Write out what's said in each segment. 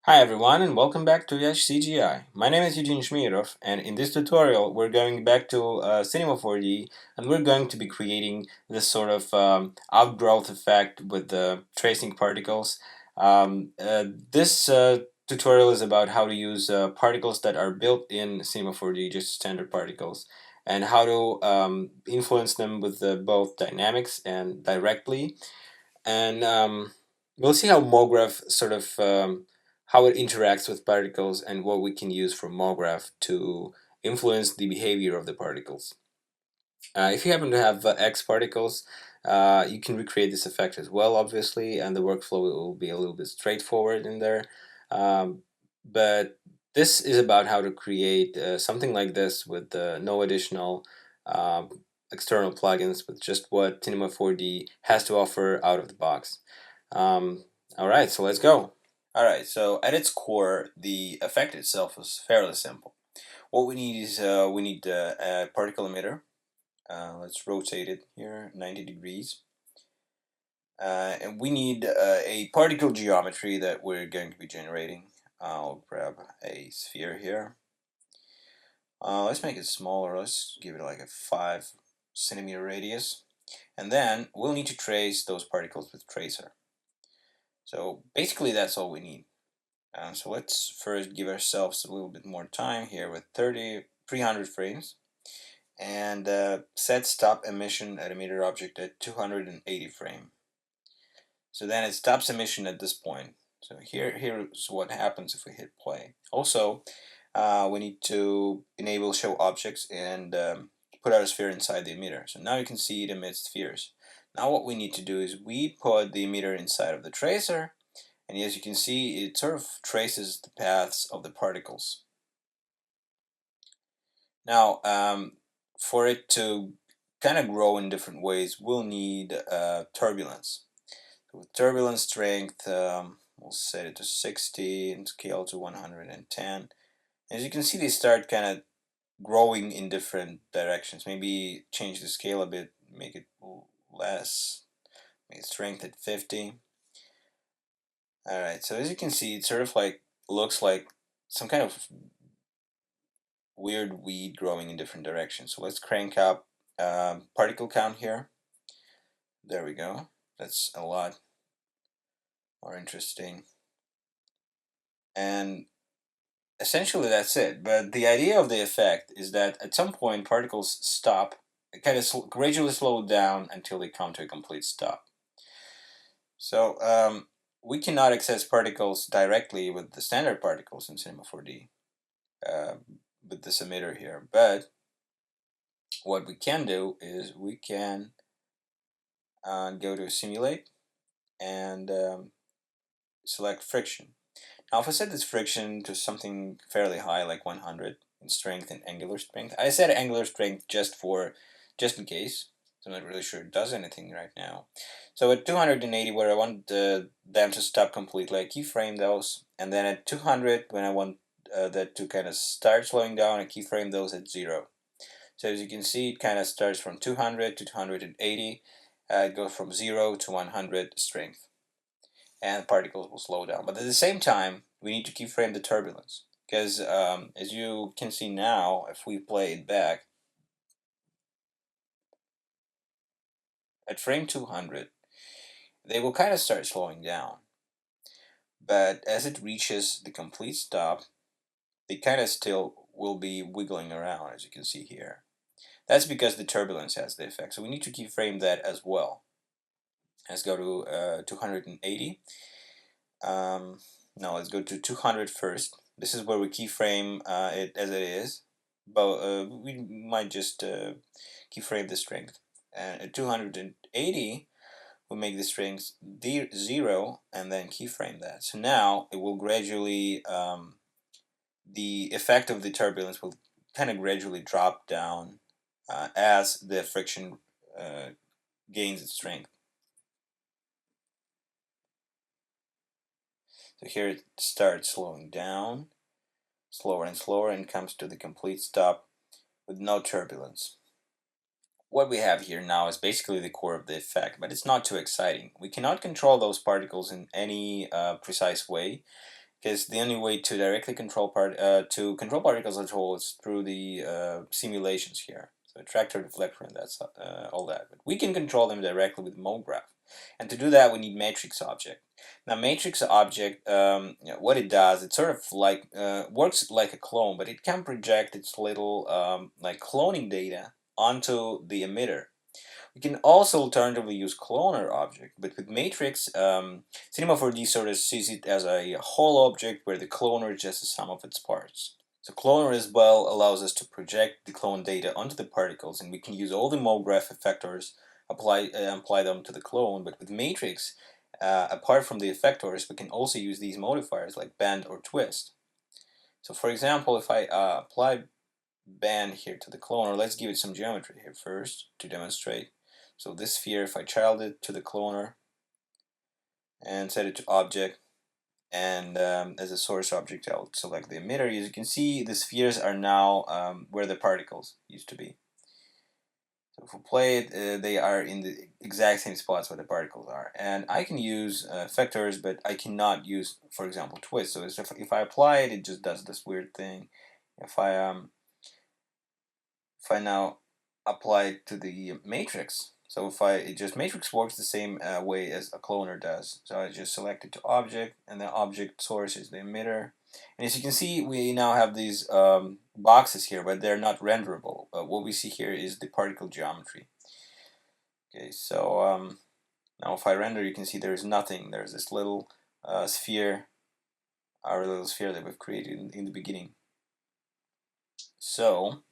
Hi everyone and welcome back to Edge-CGI. My name is Eugene, and in this tutorial we're going back to Cinema 4D and we're going to be creating this sort of outgrowth effect with the tracing particles. This tutorial is about how to use particles that are built in Cinema 4D, just standard particles, and how to influence them with both dynamics and directly. And we'll see how mograph sort of how it interacts with particles and what we can use from mograph to influence the behavior of the particles. If you happen to have X particles, you can recreate this effect as well, obviously, and the workflow will be a little bit straightforward in there. But this is about how to create something like this with no additional uh, external plugins, with just what Cinema 4D has to offer out of the box. Um, all right, so let's go. All right, so at its core, the effect itself is fairly simple. What we need is we need a particle emitter. Let's rotate it here 90 degrees. And we need a particle geometry that we're going to be generating. I'll grab a sphere here. Let's make it smaller. Let's give it like a 5 centimeter radius. And then we'll need to trace those particles with tracer. So basically that's all we need. So let's first give ourselves a little bit more time here with 300 frames and set stop emission at emitter object at 280 frame. So then it stops emission at this point. So here's what happens if we hit play. Also, we need to enable show objects and put our sphere inside the emitter. So now you can see it emits spheres. Now what we need to do is we put the emitter inside of the tracer, and as you can see, it sort of traces the paths of the particles. Now, for it to kind of grow in different ways, we'll need turbulence. So with turbulence strength, we'll set it to 60 and scale to 110. As you can see, they start kind of growing in different directions. Maybe change the scale a bit, make it less, make strength at 50. Alright, so as you can see, it sort of like looks like some kind of weird weed growing in different directions. So let's crank up particle count here. There we go. That's a lot more interesting. And essentially that's it. But the idea of the effect is that at some point particles stop, kind of gradually slow down until they come to a complete stop. So we cannot access particles directly with the standard particles in Cinema 4D with this emitter here, but what we can do is we can go to simulate and select friction. Now if I set this friction to something fairly high, like 100 in strength and angular strength, I set angular strength just in case, so I'm not really sure it does anything right now. So at 280, where I want them to stop completely, I keyframe those, and then at 200, when I want that to kind of start slowing down, I keyframe those at 0. So as you can see, it kind of starts from 200 to 280. It goes from 0 to 100 strength, and particles will slow down. But at the same time, we need to keyframe the turbulence, because as you can see now, if we play it back, at frame 200, they will kind of start slowing down. But as it reaches the complete stop, they kind of still will be wiggling around, as you can see here. That's because the turbulence has the effect. So we need to keyframe that as well. Let's go to 280. Now let's go to 200 first. This is where we keyframe it as it is, but we might just keyframe the strength. And at 280, we make the strength 0 and then keyframe that. So now it will gradually, the effect of the turbulence will kind of gradually drop down as the friction gains its strength. So here it starts slowing down, slower and slower, and comes to the complete stop with no turbulence. What we have here now is basically the core of the effect, but it's not too exciting. We cannot control those particles in any precise way, because the only way to directly control particles at all is through the simulations here. So attractor, deflector, and that's all that. But we can control them directly with mograph, and to do that we need matrix object. Now matrix object, what it does, it sort of like works like a clone, but it can project its little like cloning data onto the emitter. We can also alternatively use cloner object, but with matrix, Cinema 4D sort of sees it as a whole object where the cloner is just the sum of its parts. So cloner as well allows us to project the clone data onto the particles, and we can use all the mograph effectors, apply them to the clone. But with matrix, apart from the effectors, we can also use these modifiers like bend or twist. So for example, if I apply bend here to the cloner, let's give it some geometry here first to demonstrate. So this sphere, if I child it to the cloner and set it to object, and as a source object I'll select the emitter, as you can see the spheres are now where the particles used to be. So if we play it, they are in the exact same spots where the particles are. And I can use vectors, but I cannot use, for example, twist. So if I apply it, it just does this weird thing. If I now apply it to the matrix, so it just matrix works the same way as a cloner does. So I just select it to object, and the object source is the emitter. And as you can see, we now have these boxes here, but they're not renderable. What we see here is the particle geometry. Okay, so now if I render, you can see there's nothing. There's this little sphere, our little sphere that we've created in the beginning. So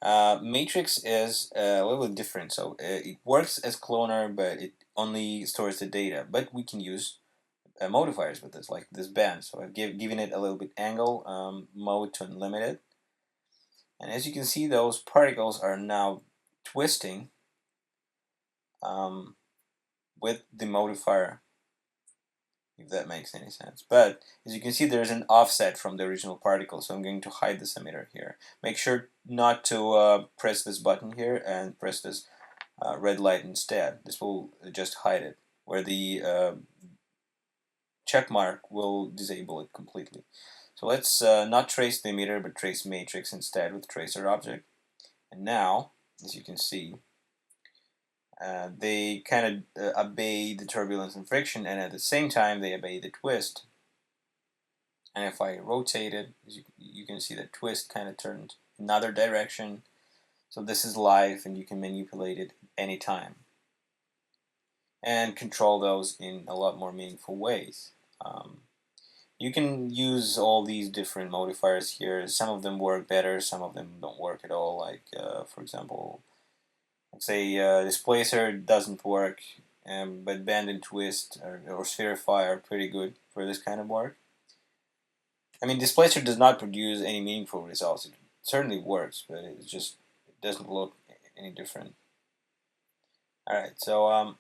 matrix is a little bit different. So it works as cloner, but it only stores the data. But we can use modifiers with this, like this bend. So I've given it a little bit angle mode to unlimited. And as you can see, those particles are now twisting with the modifier, if that makes any sense. But as you can see, there's an offset from the original particle, so I'm going to hide this emitter here. Make sure not to press this button here and press this red light instead. This will just hide it, where the check mark will disable it completely. So let's not trace the emitter, but trace matrix instead with tracer object. And now, as you can see, they kind of obey the turbulence and friction, and at the same time they obey the twist. And if I rotate it, as you can see the twist kind of turned another direction. So this is live, and you can manipulate it anytime and control those in a lot more meaningful ways. You can use all these different modifiers here. Some of them work better, some of them don't work at all. Like for example, let's say displacer doesn't work, but bend and twist or spherify are pretty good for this kind of work. I mean, displacer does not produce any meaningful results. It certainly works, but it doesn't look any different. All right, so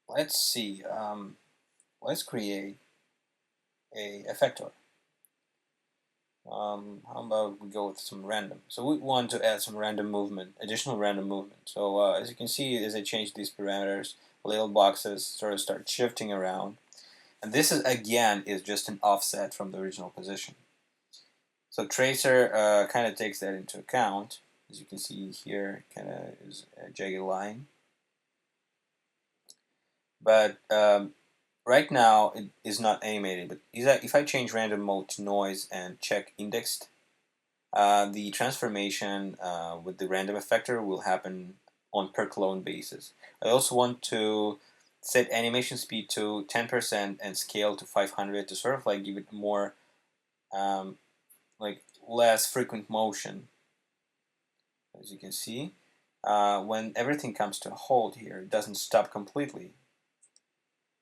let's see. Let's create a effector. How about we go with some random? So we want to add some random movement, additional random movement. So as you can see, as I change these parameters, little boxes sort of start shifting around. And this is again is just an offset from the original position. So tracer kind of takes that into account. As you can see here, kind of is a jagged line. But right now it is not animated, but if I change random mode to noise and check indexed, the transformation with the random effector will happen on per clone basis. I also want to set animation speed to 10% and scale to 500 to sort of like give it more like less frequent motion. As you can see, when everything comes to a halt here, it doesn't stop completely.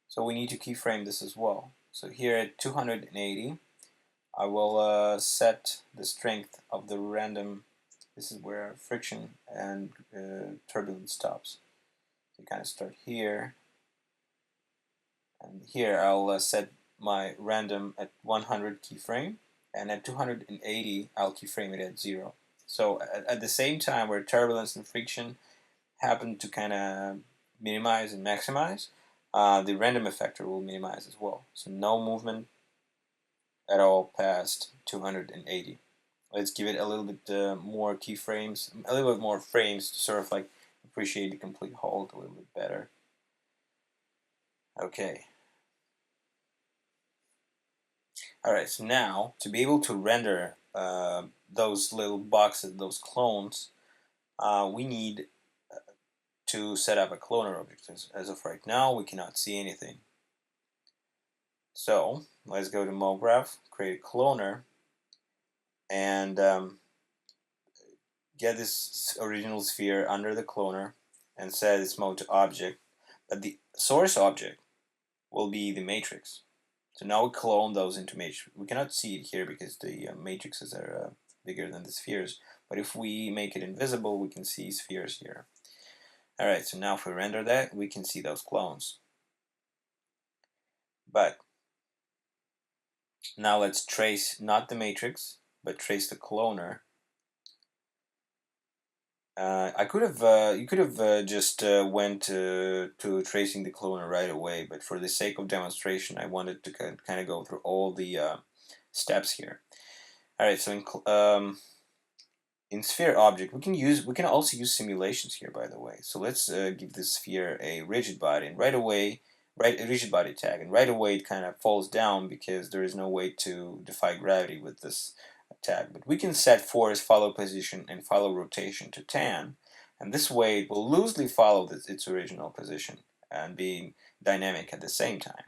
So we need to keyframe this as well. So here at 280, I will set the strength of the random. This is where friction and turbulence stops. So you kind of start here, and here I'll set my random at 100 keyframe, and at 280 I'll keyframe it at 0. So at the same time where turbulence and friction happen to kind of minimize and maximize, the random effector will minimize as well. So no movement at all past 280. Let's give it a little bit more keyframes, a little bit more frames to sort of like appreciate the complete hold a little bit better. Okay. Alright, so now to be able to render those little boxes, those clones, we need to set up a cloner object. As of right now, we cannot see anything. So let's go to mograph, create a cloner, and get this original sphere under the cloner and set its mode to object. But the source object will be the matrix. So now we clone those into matrix. We cannot see it here because the matrices are bigger than the spheres. But if we make it invisible, we can see spheres here. Alright, so now if we render that, we can see those clones. But now let's trace not the matrix, but trace the cloner. You could have just went to tracing the cloner right away, but for the sake of demonstration, I wanted to kind of go through all the steps here. All right, so in sphere object, we can also use simulations here, by the way. So let's give this sphere a rigid body, and right away, a rigid body tag, and right away it kind of falls down because there is no way to defy gravity with this tag. But we can set force, follow position, and follow rotation to tan, and this way it will loosely follow its original position and being dynamic at the same time.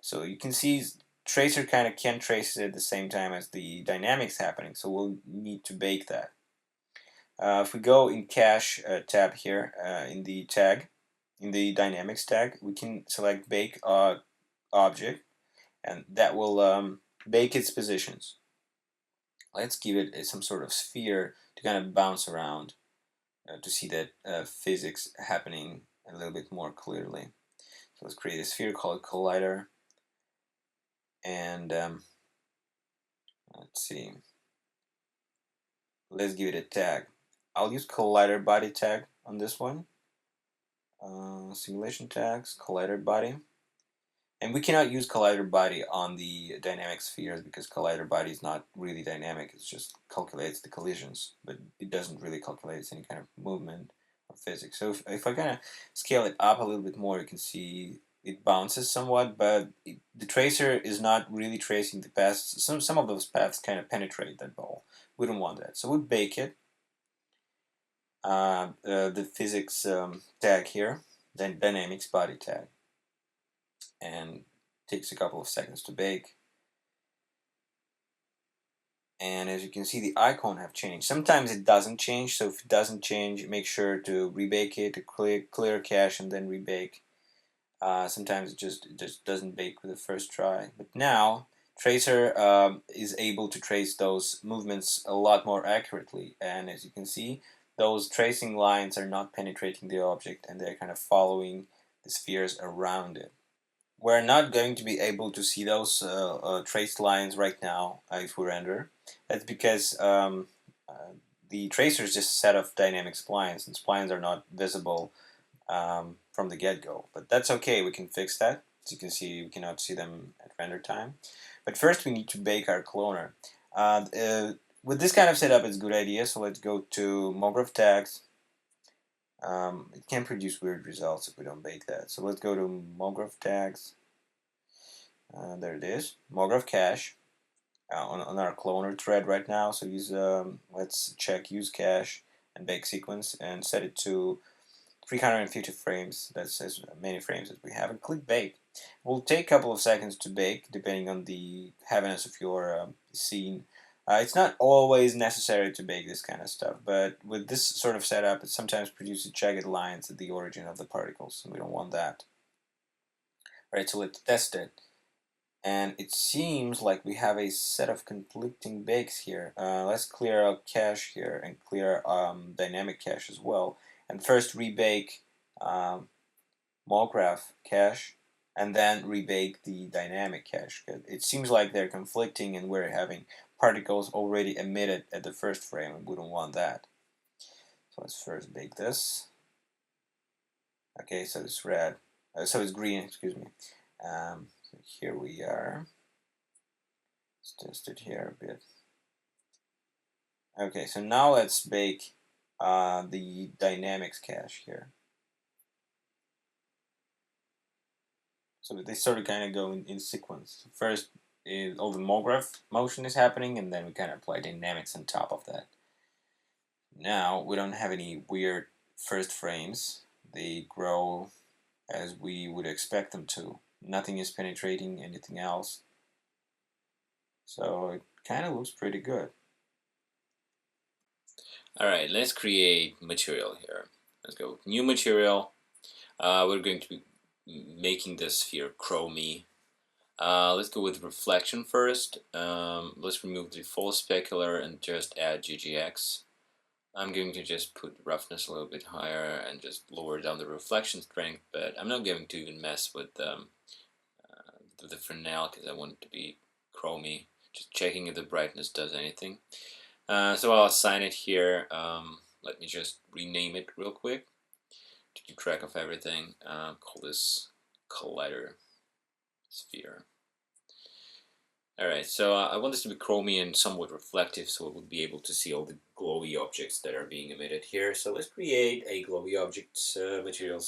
So you can see tracer kind of can trace it at the same time as the dynamics happening, so we'll need to bake that. If we go in cache tab here in the tag, in the dynamics tag, we can select bake object, and that will bake its positions. Let's give it some sort of sphere to kind of bounce around to see that physics happening a little bit more clearly. So let's create a sphere called collider, and let's see. Let's give it a tag. I'll use collider body tag on this one. Simulation tags, collider body. And we cannot use collider body on the dynamic spheres because collider body is not really dynamic. It just calculates the collisions, but it doesn't really calculate any kind of movement or physics. So if I kind of scale it up a little bit more, you can see it bounces somewhat, but the tracer is not really tracing the paths. Some of those paths kind of penetrate that ball. We don't want that. So we bake it. The physics tag here, then dynamics body tag, and takes a couple of seconds to bake. And as you can see, the icon have changed. Sometimes it doesn't change, so if it doesn't change, make sure to rebake it, to clear cache and then rebake. Sometimes it just doesn't bake with the first try. But now tracer is able to trace those movements a lot more accurately, and as you can see, those tracing lines are not penetrating the object and they're kind of following the spheres around it. We're not going to be able to see those traced lines right now if we render. That's because the tracer is just a set of dynamic splines, and splines are not visible from the get-go. But that's okay, we can fix that. As you can see, we cannot see them at render time. But first we need to bake our cloner. With this kind of setup, it's a good idea, so let's go to mograph tags. It can produce weird results if we don't bake that. So let's go to mograph tags. There it is, mograph cache on our cloner thread right now. So use let's check use cache and bake sequence and set it to 350 frames. That's as many frames as we have, and click bake. It will take a couple of seconds to bake depending on the heaviness of your scene. It's not always necessary to bake this kind of stuff, but with this sort of setup, it sometimes produces jagged lines at the origin of the particles, and we don't want that. Alright, so let's test it. And it seems like we have a set of conflicting bakes here. Let's clear out cache here and clear dynamic cache as well. And first rebake mograph cache, and then rebake the dynamic cache. It seems like they're conflicting and we're having particles already emitted at the first frame, and we don't want that. So let's first bake this. Okay, so it's red. So it's green, excuse me. So here we are. Let's test it here a bit. Okay, so now let's bake the dynamics cache here. So they sort of kind of go in sequence. First, all the mograph motion is happening, and then we kind of apply dynamics on top of that. Now we don't have any weird first frames. They grow as we would expect them to. Nothing is penetrating anything else. So it kind of looks pretty good. Alright, let's create material here. Let's go with new material. We're going to be making the sphere chromy. Let's go with reflection first. Let's remove the full specular and just add GGX. I'm going to just put roughness a little bit higher and just lower down the reflection strength, but I'm not going to even mess with the Fresnel because I want it to be chromy. Just checking if the brightness does anything. So I'll assign it here. Let me just rename it real quick to keep track of everything. Call this collider sphere. Alright, so I want this to be chromy and somewhat reflective so it will be able to see all the glowy objects that are being emitted here. So let's create a glowy object material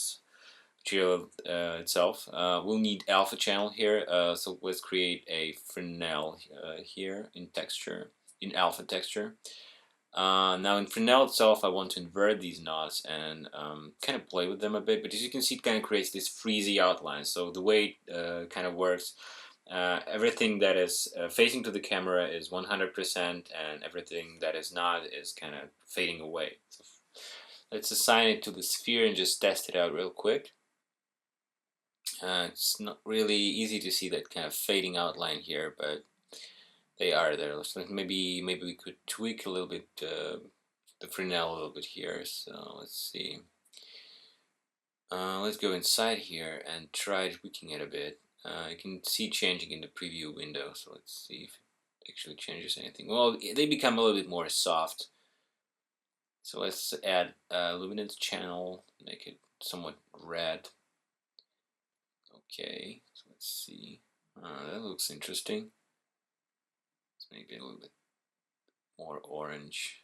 itself. We'll need alpha channel here, so let's create a Fresnel here in texture, in alpha texture. Now in Fresnel itself, I want to invert these knots and kind of play with them a bit, but as you can see, it kind of creates this freezy outline. So the way it kind of works, everything that is facing to the camera is 100%, and everything that is not is kind of fading away. So let's assign it to the sphere and just test it out real quick. It's not really easy to see that kind of fading outline here, but they are there. So maybe we could tweak a little bit the Fresnel a little bit here. So let's see. Let's go inside here and try tweaking it a bit. You can see changing in the preview window. So let's see if it actually changes anything. Well, they become a little bit more soft. So let's add a luminance channel, make it somewhat red. Okay, so let's see. That looks interesting. Let's make it a little bit more orange.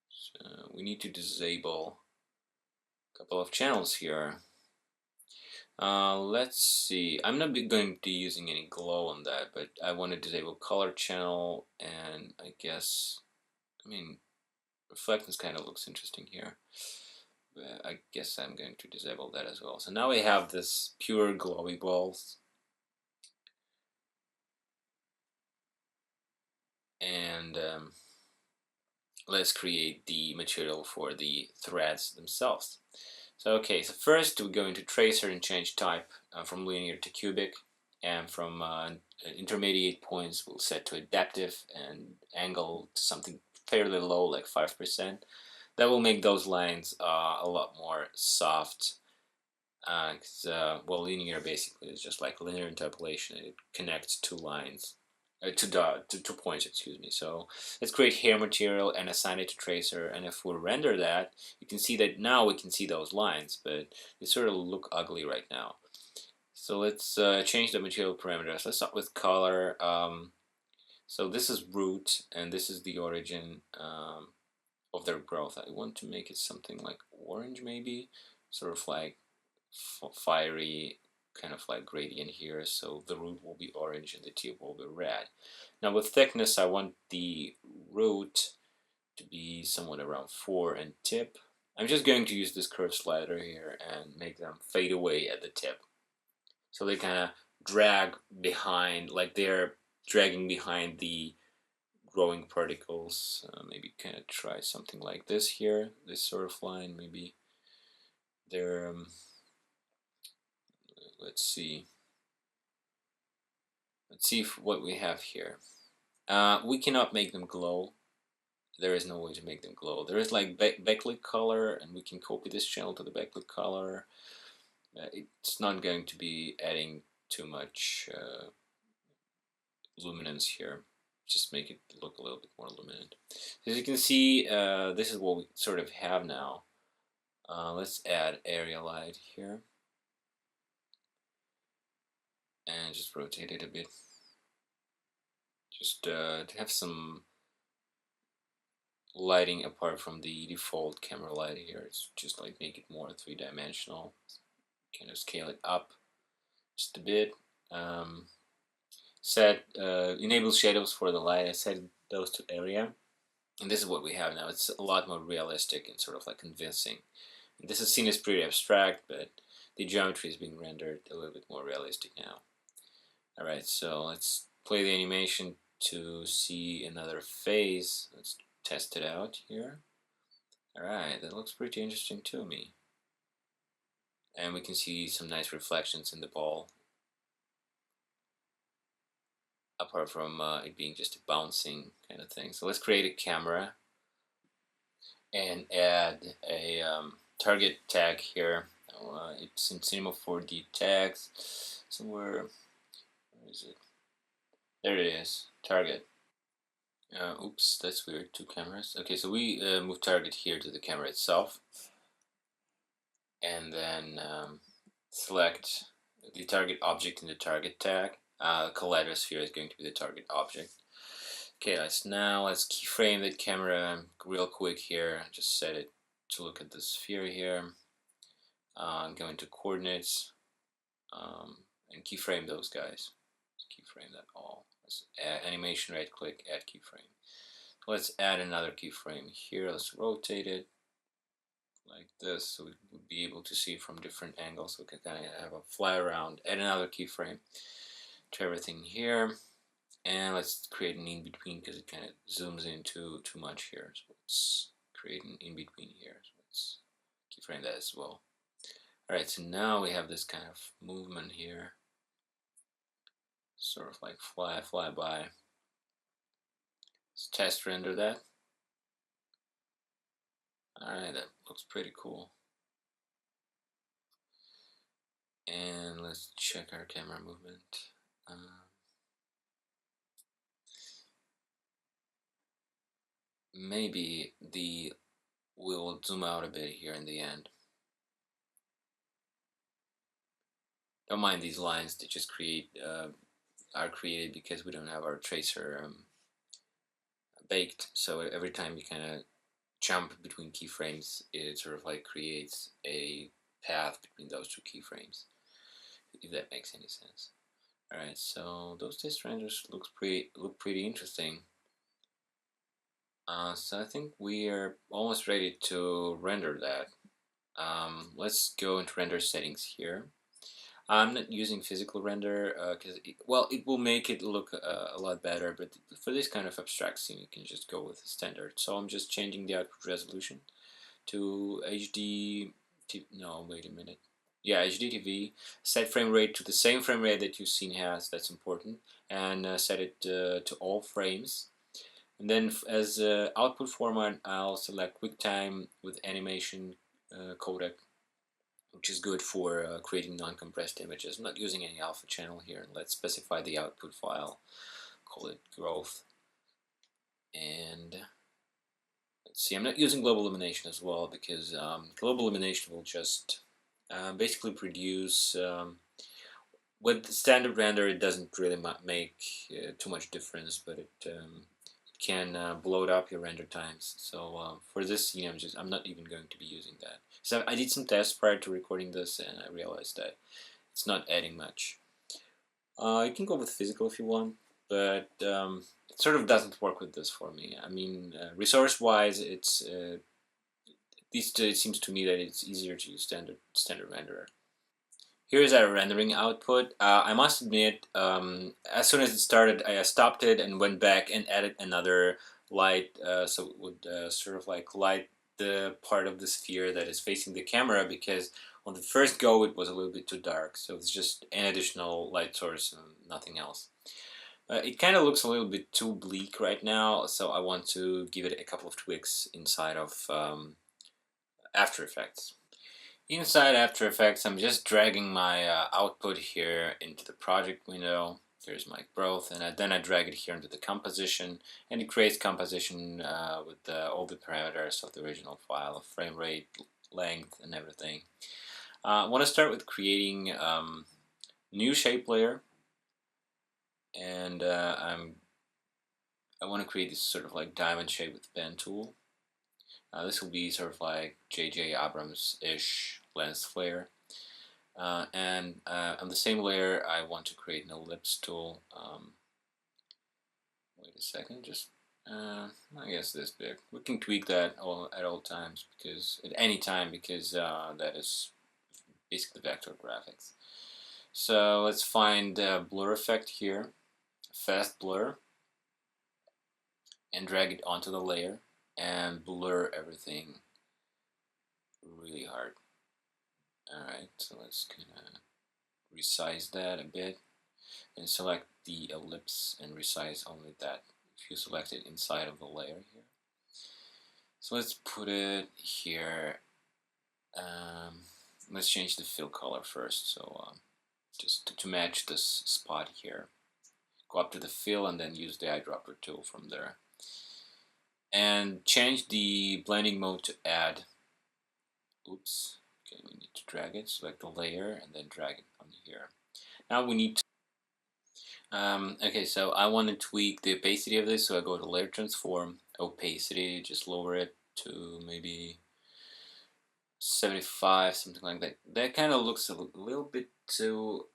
So we need to disable a couple of channels here. Let's see. I'm not going to be using any glow on that, but I want to disable color channel, and I guess, I mean, reflectance kind of looks interesting here. But I guess I'm going to disable that as well. So now we have this pure glowy balls. And let's create the material for the threads themselves. So okay, so first we're going to tracer and change type from linear to cubic, and from intermediate points we'll set to adaptive and angle to something fairly low, like 5%. That will make those lines a lot more soft, because well, linear basically is just like linear interpolation. It connects two lines. Two points, excuse me. So let's create hair material and assign it to tracer, and if we render that, you can see that now we can see those lines, but they sort of look ugly right now. So let's change the material parameters. Let's start with color. So this is root, and this is the origin of their growth. I want to make it something like orange, maybe, sort of like fiery, kind of like gradient here, so the root will be orange and the tip will be red. Now with thickness, I want the root to be somewhat around 4 and tip. I'm just going to use this curve slider here and make them fade away at the tip. So they kind of drag behind, like they're dragging behind the growing particles. Maybe kind of try something like this here, this sort of line, maybe they're let's see what we have here. We cannot make them glow. There is no way to make them glow. There is like backlit color, and we can copy this channel to the backlit color. It's not going to be adding too much luminance here. Just make it look a little bit more luminant. As you can see, this is what we sort of have now. Let's add area light here. and just rotate it a bit. Just to have some lighting apart from the default camera light here. It's just like make it more three-dimensional. Kind of scale it up just a bit. Set enable shadows for the light. I set those to area, and this is what we have now. It's a lot more realistic and sort of like convincing. And this is seen as pretty abstract, but the geometry is being rendered a little bit more realistic now. Alright, so let's play the animation to see another phase. Let's test it out here. Alright, that looks pretty interesting to me. And we can see some nice reflections in the ball, apart from it being just a bouncing kind of thing. So let's create a camera and add a target tag here. It's in Cinema 4D tags somewhere. Where is it? There it is. Target. Oops, that's weird. Two cameras. Okay, so we move target here to the camera itself, and then select the target object in the target tag. Kaleidosphere is going to be the target object. Okay, let's keyframe that camera real quick here. Just set it to look at the sphere here. Go into coordinates and keyframe those guys. Let's keyframe that all. Let's add animation, right click, add keyframe. Let's add another keyframe here. Let's rotate it like this so we would be able to see from different angles. So we can kind of have a fly around. Add another keyframe to everything here. And let's create an in-between because it kind of zooms in too much here. So let's create an in-between here. So let's keyframe that as well. Alright, so now we have this kind of movement here. Sort of like fly by. Let's test render that. Alright, that looks pretty cool. And let's check our camera movement. Maybe we'll zoom out a bit here in the end. Don't mind these lines that just are created because we don't have our tracer baked. So every time you kind of jump between keyframes, it sort of like creates a path between those two keyframes, if that makes any sense. All right, so those test renders look pretty interesting. So I think we are almost ready to render that. Let's go into render settings here. I'm not using physical render because it will make it look a lot better, but for this kind of abstract scene you can just go with the standard. So I'm just changing the output resolution to HD. No, wait a minute. Yeah, HD TV. Set frame rate to the same frame rate that your scene has. That's important, and set it to all frames. And then as output format, I'll select QuickTime with animation codec, which is good for creating non-compressed images. I'm not using any alpha channel here. Let's specify the output file, call it growth. And let's see, I'm not using global illumination as well because global illumination will just basically produce, with standard render it doesn't really make too much difference, but it can bloat up your render times. So for this scene, I'm not even going to be using that. So I did some tests prior to recording this, and I realized that it's not adding much. You can go with physical if you want, but it sort of doesn't work with this for me. I mean, resource-wise, it's at least it seems to me that it's easier to use standard renderer. Here is our rendering output. I must admit, as soon as it started, I stopped it and went back and added another light, so it would sort of like light the part of the sphere that is facing the camera, because on the first go it was a little bit too dark, so it's just an additional light source and nothing else. It kind of looks a little bit too bleak right now, so I want to give it a couple of tweaks inside of After Effects. Inside After Effects, I'm just dragging my output here into the project window. There's my growth, and then I drag it here into the composition, and it creates composition with all the parameters of the original file, frame rate, length, and everything. I want to start with creating new shape layer. and I want to create this sort of like diamond shape with pen tool. This will be sort of like J.J. Abrams-ish lens flare. And on the same layer, I want to create an ellipse tool. Wait a second, just I guess this big. We can tweak that at all times, because at any time, because that is basically vector graphics. So let's find blur effect here, fast blur, and drag it onto the layer and blur everything really hard. Alright, so let's kind of resize that a bit and select the ellipse and resize only that if you select it inside of the layer here. So let's put it here. Let's change the fill color first, so just to match this spot here. Go up to the fill and then use the eyedropper tool from there. And change the blending mode to add. Oops. Okay, we need to drag it, select the layer, and then drag it on here. Now we need to okay, so I want to tweak the opacity of this, so I go to layer transform, opacity, just lower it to maybe 75, something like that. That kind of looks a little bit too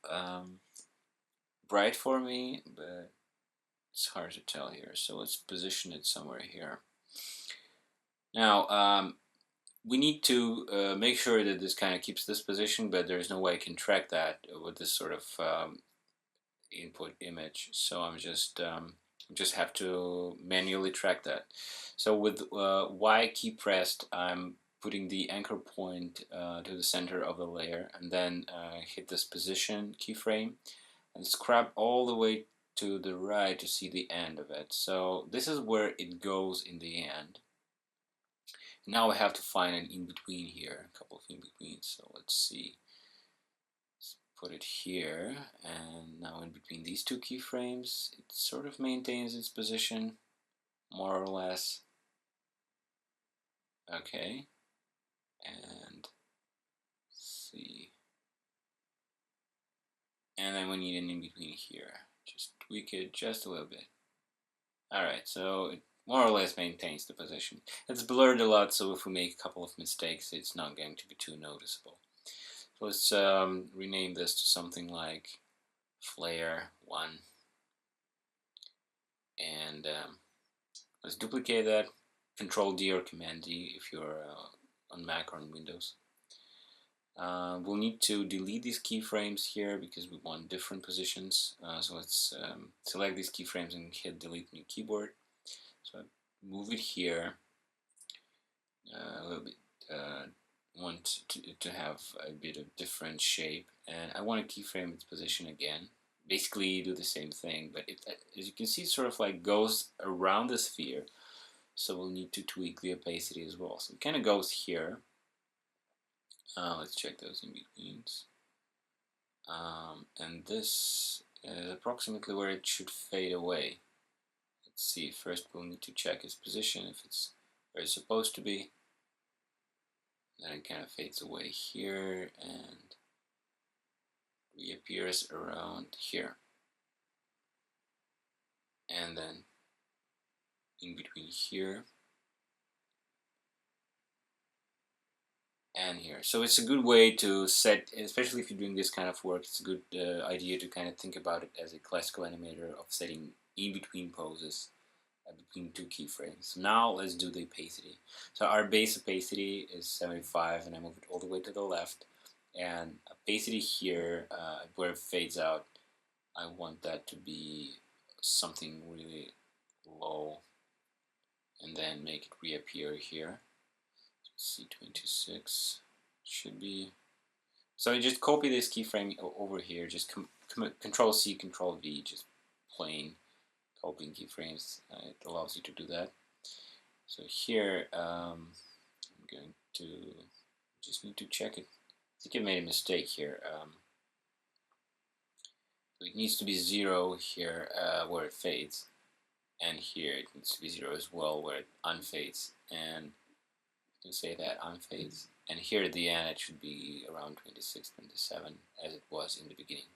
bright for me, but it's hard to tell here. So let's position it somewhere here. Now, we need to make sure that this kind of keeps this position, but there's no way I can track that with this sort of input image. So I'm just have to manually track that. So with Y key pressed, I'm putting the anchor point to the center of the layer, and then hit this position keyframe and scrub all the way to the right to see the end of it. So this is where it goes in the end. Now I have to find an in-between here, a couple of in-betweens. So let's see. Let's put it here, and now in between these two keyframes, it sort of maintains its position, more or less. Okay, and let's see. And then we need an in-between here. Just tweak it just a little bit. Alright, so it more or less maintains the position. It's blurred a lot, so if we make a couple of mistakes, it's not going to be too noticeable. So let's rename this to something like Flare 1. And let's duplicate that. Control D or Command D if you're on Mac or on Windows. We'll need to delete these keyframes here because we want different positions. So let's select these keyframes and hit delete on your keyboard. So I move it here a little bit. Want to have a bit of different shape, and I want to keyframe its position again. Basically do the same thing, but it, as you can see, it sort of like goes around the sphere, so we'll need to tweak the opacity as well. So it kind of goes here. Let's check those in-betweens. And this is approximately where it should fade away. Let's see, first we'll need to check its position, if it's where it's supposed to be. Then it kind of fades away here and reappears around here. And then in between here and here. So it's a good way to set, especially if you're doing this kind of work, it's a good idea to kind of think about it as a classical animator of setting in between poses between two keyframes. Now let's do the opacity. So our base opacity is 75, and I move it all the way to the left. And opacity here, where it fades out, I want that to be something really low, and then make it reappear here. C26 should be. So you just copy this keyframe over here. Just Control C, Control V, just plain copying keyframes. It allows you to do that. So here I'm going to just need to check it. I think I made a mistake here. It needs to be 0 here where it fades, and here it needs to be 0 as well where it unfades. And to say that unfades, and here at the end it should be around 26, 27 as it was in the beginning.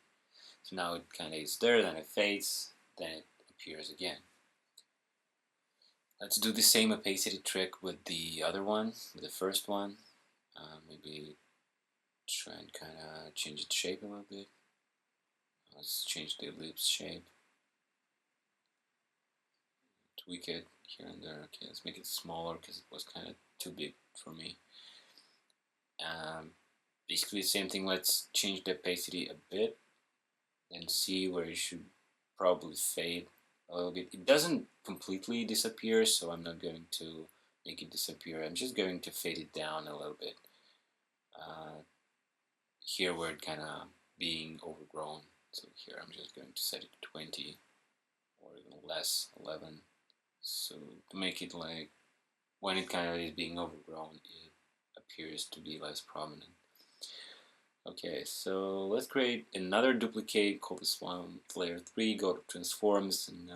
So now it kind of is there, then it fades, then it appears again. Let's do the same opacity trick with the other one, with the first one. Maybe try and kind of change its shape a little bit. Let's change the ellipse shape. Tweak it here and there. Okay, let's make it smaller because it was kind of too big for me. Basically the same thing. Let's change the opacity a bit and see where it should probably fade a little bit. It doesn't completely disappear, so I'm not going to make it disappear. I'm just going to fade it down a little bit. Here where it kind of being overgrown. So here I'm just going to set it to 20 or even less, 11. So to make it like when it kind of is being overgrown, it appears to be less prominent. Okay, so let's create another duplicate, call this one layer 3, go to transforms and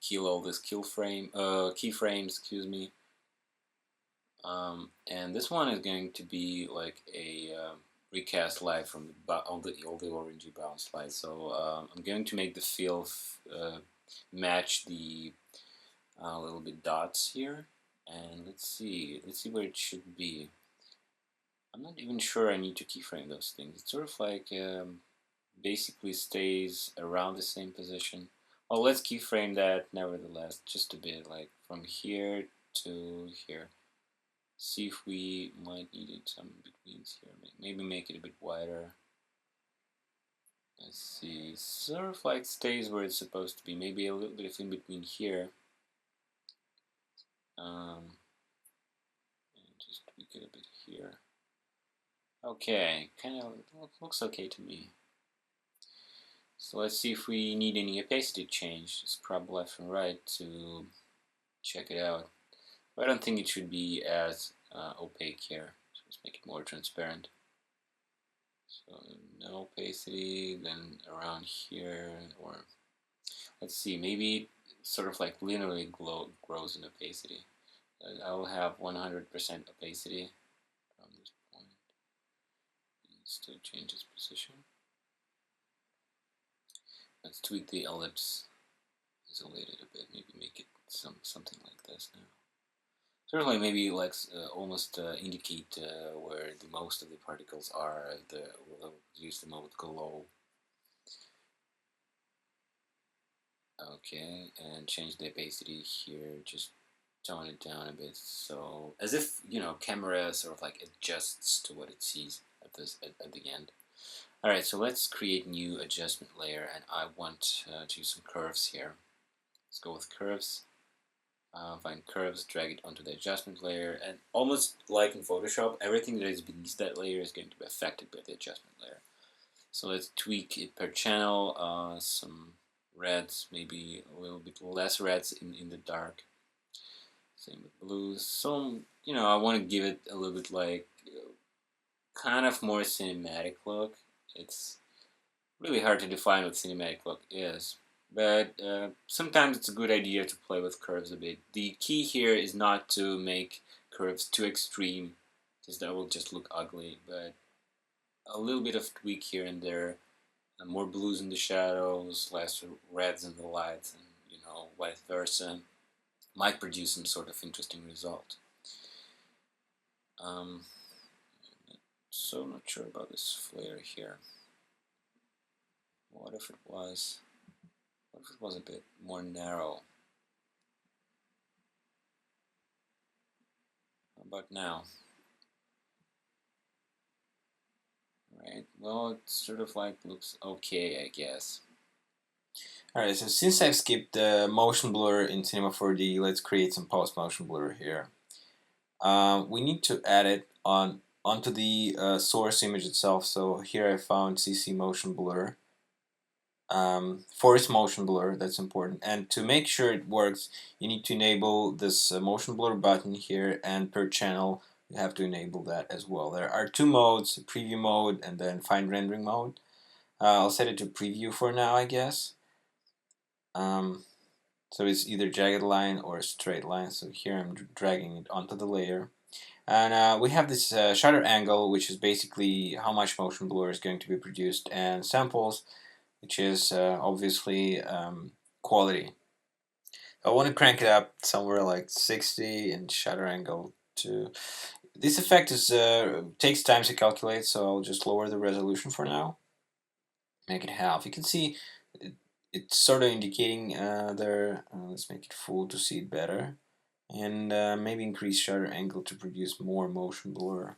kill all these keyframes, excuse me. And this one is going to be like a recast light from all the orangey bounce light. So I'm going to make the fill match the little bit dots here, and let's see where it should be. I'm not even sure I need to keyframe those things. It's sort of like basically stays around the same position. Well, let's keyframe that nevertheless, just a bit, like from here to here. See if we might need it some betweens here. Maybe make it a bit wider. Let's see, sort of like stays where it's supposed to be. Maybe a little bit of in between here. And just tweak it a bit here. Okay, kind of looks okay to me. So let's see if we need any opacity change. Scrub left and right to check it out. But I don't think it should be as opaque here. So let's make it more transparent. So no opacity, then around here, or let's see, maybe it sort of like linearly grows in opacity. I'll have 100% opacity from this point. It still changes position. Let's tweak the ellipse, isolate it a bit, maybe make it something like this now. Certainly, maybe like almost indicate where the most of the particles are. We'll use the mode glow. Okay, and change the opacity here. Just tone it down a bit, so as if camera sort of like adjusts to what it sees at the end. All right, so let's create new adjustment layer, and I want to use some curves here. Let's go with curves. Find curves, drag it onto the adjustment layer, and almost like in Photoshop, everything that is beneath that layer is going to be affected by the adjustment layer. So let's tweak it per channel, some reds, maybe a little bit less reds in the dark. Same with blues. So, I want to give it a little bit like kind of more cinematic look. It's really hard to define what cinematic look is. But sometimes it's a good idea to play with curves a bit. The key here is not to make curves too extreme, because that will just look ugly, but a little bit of tweak here and there, more blues in the shadows, less reds in the lights, and vice versa, might produce some sort of interesting result. So I'm not sure about this flare here. What if it was a bit more narrow? How about now? Right, well, it sort of like looks okay, I guess. Alright, so since I've skipped the motion blur in Cinema 4D, let's create some post motion blur here. We need to add it onto the source image itself. So here I found CC motion blur, force motion blur, that's important. And to make sure it works, you need to enable this motion blur button here, and per channel you have to enable that as well. There are two modes, preview mode and then fine rendering mode. I'll set it to preview for now, I guess. So it's either jagged line or straight line. So here I'm dragging it onto the layer. And we have this shutter angle, which is basically how much motion blur is going to be produced, and samples. which is obviously quality. I want to crank it up somewhere like 60 and shutter angle to. This effect is takes time to calculate, so I'll just lower the resolution for now. Make it half. You can see it's sort of indicating there. Let's make it full to see it better, and maybe increase shutter angle to produce more motion blur.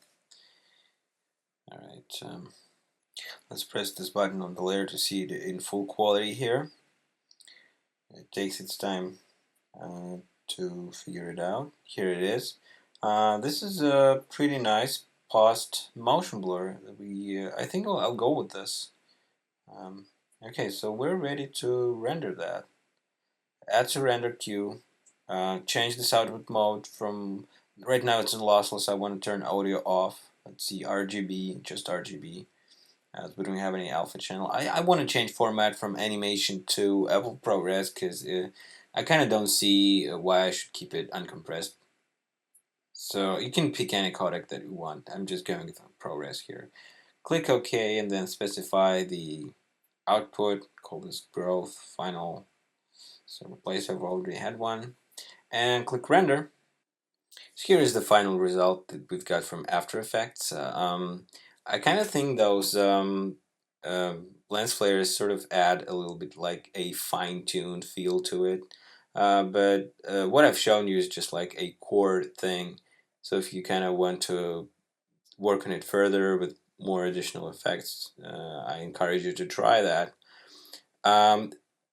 All right, let's press this button on the layer to see it in full quality here. It takes its time to figure it out. Here it is. This is a pretty nice post motion blur. I think I'll go with this. Um, okay, so we're ready to render that. Add to render queue. Change this output mode from right now it's in lossless. I want to turn audio off. Let's see RGB, just RGB. We don't have any alpha channel. I want to change format from animation to Apple ProRes because I kind of don't see why I should keep it uncompressed. So you can pick any codec that you want. I'm just going with ProRes here. Click OK and then specify the output. Call this growth final. So replace I've already had one. And click render. So here is the final result that we've got from After Effects. I kind of think those lens flares sort of add a little bit like a fine-tuned feel to it. But what I've shown you is just like a core thing. So if you kind of want to work on it further with more additional effects, I encourage you to try that. Um,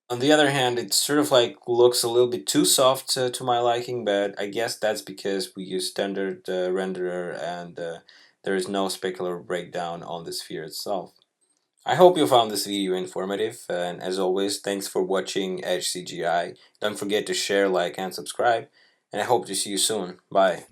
on the other hand, it sort of like looks a little bit too soft to my liking, but I guess that's because we use standard renderer and there is no specular breakdown on the sphere itself. I hope you found this video informative, and as always, thanks for watching Edge-CGI. Don't forget to share, like, and subscribe, and I hope to see you soon. Bye.